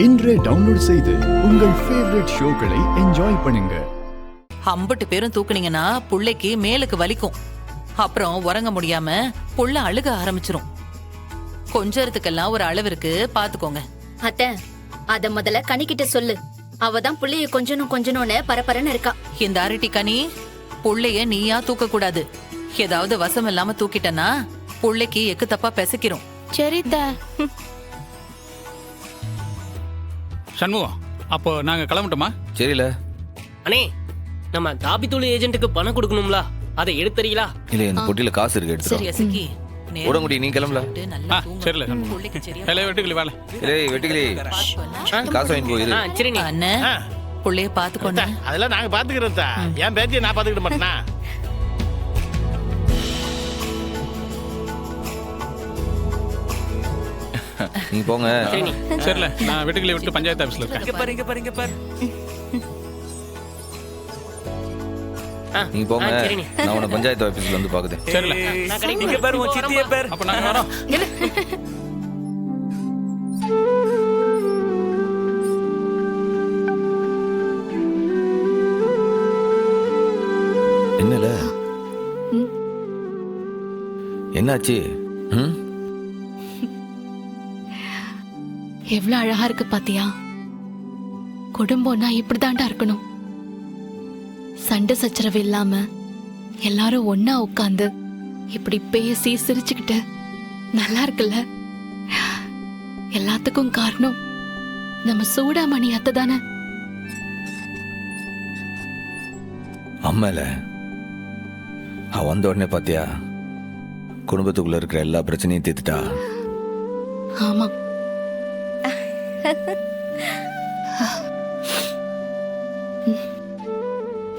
இன்றே டவுன்லோட் செய்து உங்கள் ஃபேவரட் ஷோக்களை என்ஜாய் பண்ணுங்க. 50 பேரும் தூக்குனீங்கன்னா புள்ளைக்கு மேலுக்கு வலிக்கும். அப்புறம் உறங்க முடியாம புள்ள அழுக ஆரம்பிச்சிரும். கொஞ்சத்துக்கெல்லாம் ஒரு அளவிற்கு பாத்துக்கோங்க. அத்தை, அத முதல்ல கனிக்கிட்ட சொல்லு. அவதான் புள்ளைய கொஞ்சணும்னு பரபரன்னு இருக்கா. இந்த அரட்டி கனி, புள்ளைய நீயா தூக்க கூடாது. ஏதாவது வசம் இல்லாம தூக்கிட்டனா புள்ளைக்கு எக்கு தப்பா பெசக்கிறோம். சரித்த. சண்முகம், அப்போ நாங்க கிளம்பட்டோமா? சரில அண்ணே, நம்ம காபித்தூள் ஏஜென்ட்டுக்கு பணம் கொடுக்கணும்ல, அதை எடுத்துறீங்களா? இல்ல, இந்த பொட்டியில காசு இருக்கு, எடுத்துறோம். சரியா சிக்கி? உடங்குடி, நீ கிளம்பல. சரில. வெட்டுக்கிளி வேலை. ஏய் வெட்டுக்கிளி, காசு வாங்கி போயிரு. சரி நீ அண்ணே, புள்ளைய பாத்துக்கோங்க. அதெல்லாம் நாங்க பாத்துக்கிறோம். என் பேத்தியை நான் பாத்துக்கிட மாட்டேனா? நீ போங்க. சரில, நான் வெட்டுக்கிளி விட்டு பஞ்சாயத்து ஆபீஸ்ல இருக்கேன். இங்க பாரு. நீ போங்க, நான் உன்னை பஞ்சாயத்து ஆபீஸ்ல வந்து பாக்குதேன். சரில. இங்க பாரு, உன் சித்திய பாரு. அப்ப நாங்க வரோம். என்னல, என்னாச்சு? எவ்வளவு அழகா இருக்கு பாத்தியா? குடும்பம்னா இப்படிதான்டா இருக்கணும். சண்டை சச்சரவு இல்லாம எல்லாரும் ஒன்னா உட்காந்து இப்படி பேசி சிரிச்சுக்கிட்டு நல்லா இருக்குல்ல? எல்லாத்துக்கும் காரணம் நம்ம சூடாமணி அத்தை தானே. அம்மால அவ வந்த உடனே பாத்தியா, குடும்பத்துக்குள்ள இருக்கிற எல்லா பிரச்சனையும் தீர்த்துட்டா. ஆமா,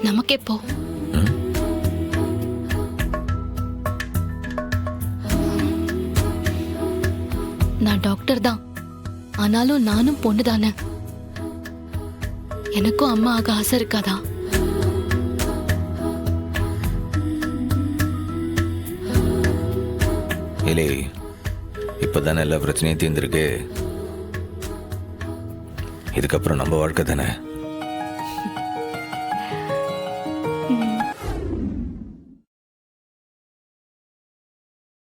நமக்கே போ. நான் டாக்டர் தான், ஆனாலும் நானும் பொண்ணு தானே. எனக்கும் அம்மா ஆக ஆசை இருக்காதா? இல்லை, இப்பதானே எல்லா பிரச்சனையும் தீர்ந்திருக்கு. இதுக்கப்புறம் நம்ம வாழ்க்கை தானே.